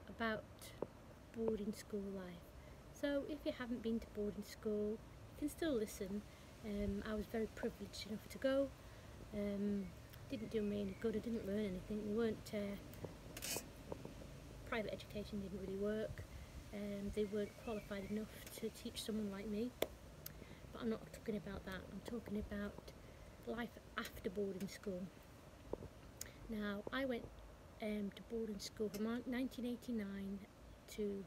about boarding school life. So if you haven't been to boarding school, you can still listen. I was very privileged enough to go. Didn't do me any good, I didn't learn anything. They weren't, private education didn't really work. They weren't qualified enough to teach someone like me. But I'm not talking about that, I'm talking about life after boarding school. Now, I went to boarding school from 1989 to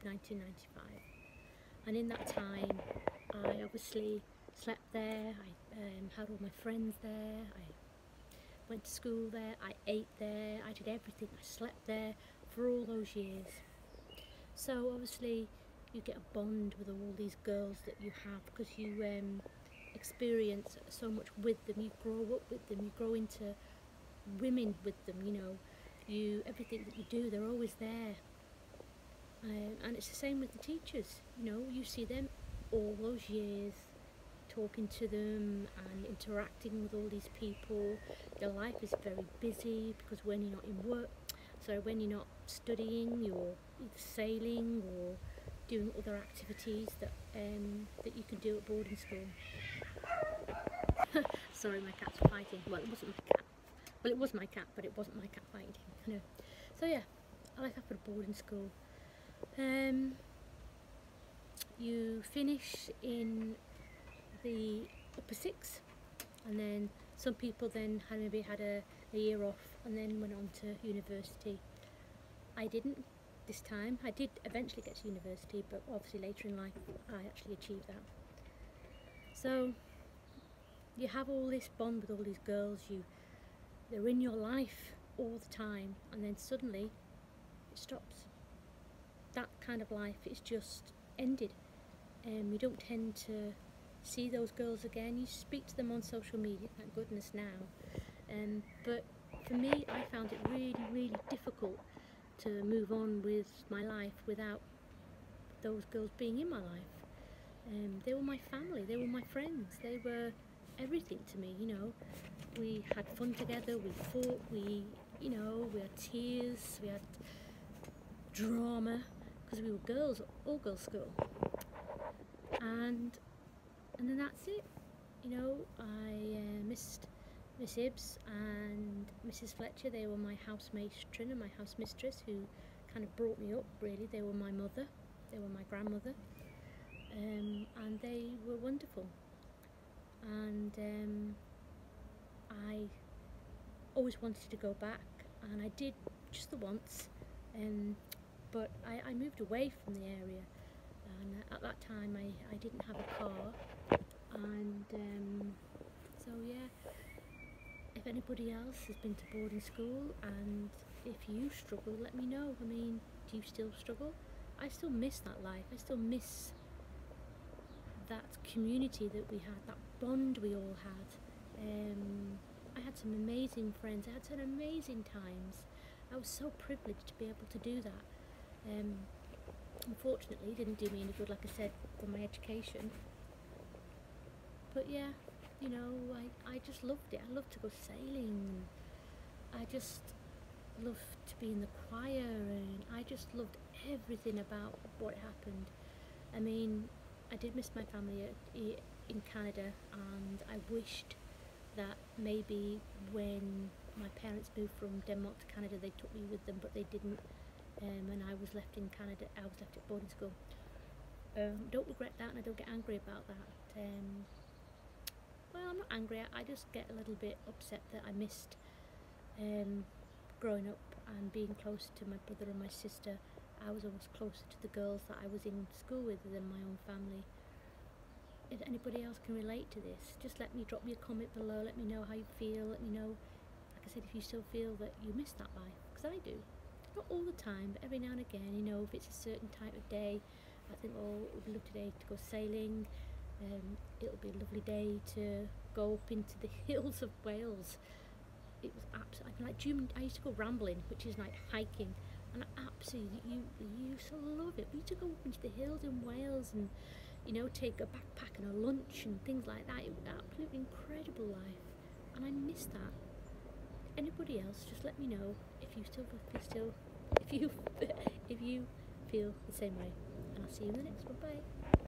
1995, and in that time I obviously slept there, I had all my friends there, I went to school there, I ate there, I did everything, I slept there for all those years. So obviously you get a bond with all these girls that you have, because you experience so much with them, you grow up with them, you grow into women with them, you know, everything that you do, they're always there. And it's the same with the teachers, you know, you see them all those years, talking to them and interacting with all these people. Their life is very busy, because when you're not in work, so when you're not studying, you're either sailing or doing other activities that you can do at boarding school. Sorry, my cats are fighting. Well, it wasn't my cat. Well, it was my cat, but it wasn't my cat fighting. You know. So yeah, life after boarding school. You finish in the upper six, and then some people then maybe had a year off and then went on to university. I didn't this time. I did eventually get to university, but obviously later in life I actually achieved that. So you have all this bond with all these girls, they're in your life all the time, and then suddenly it stops. That kind of life is just ended. You don't tend to see those girls again. You speak to them on social media, thank goodness now. But for me, I found it really, really difficult to move on with my life without those girls being in my life. They were my family, they were my friends, they were everything to me, you know. We had fun together, we fought, we had tears, we had drama, because we were girls, all girls school. And then that's it, you know. I missed Miss Ibbs and Mrs. Fletcher. They were my house matron and my house mistress, who kind of brought me up, really. They were my mother, they were my grandmother, and they were wonderful. And I always wanted to go back, and I did just the once, but I moved away from the area, and at that time I didn't have a car, and so yeah, if anybody else has been to boarding school and if you struggle, let me know. I mean, do you still struggle? I still miss that life, I still miss that community that we had, that bond we all had. I had some amazing friends, I had some amazing times. I was so privileged to be able to do that. Unfortunately, it didn't do me any good, like I said, for my education. But yeah, you know, I just loved it. I loved to go sailing, I just loved to be in the choir, and I just loved everything about what happened. I mean, I did miss my family in Canada, and I wished that maybe when my parents moved from Denmark to Canada they took me with them, but they didn't, and I was left in Canada. I was left at boarding school. Don't regret that, and I don't get angry about that. Well, I'm not angry, I just get a little bit upset that I missed growing up and being close to my brother and my sister. I was always closer to the girls that I was in school with than my own family. If anybody else can relate to this, just drop me a comment below, let me know how you feel, let me know, like I said, if you still feel that you miss that life, because I do. Not all the time, but every now and again, you know, if it's a certain type of day, I think, oh, it would be lovely today to go sailing, it'll be a lovely day to go up into the hills of Wales. It was absolutely, like June, I used to go rambling, which is like hiking, and I absolutely used to love it. We used to go up into the hills in Wales and, you know, take a backpack and a lunch and things like that. It was an absolutely incredible life, and I miss that. anybody else, just let me know if you if you if you feel the same way. And I'll see you in the next one. Bye.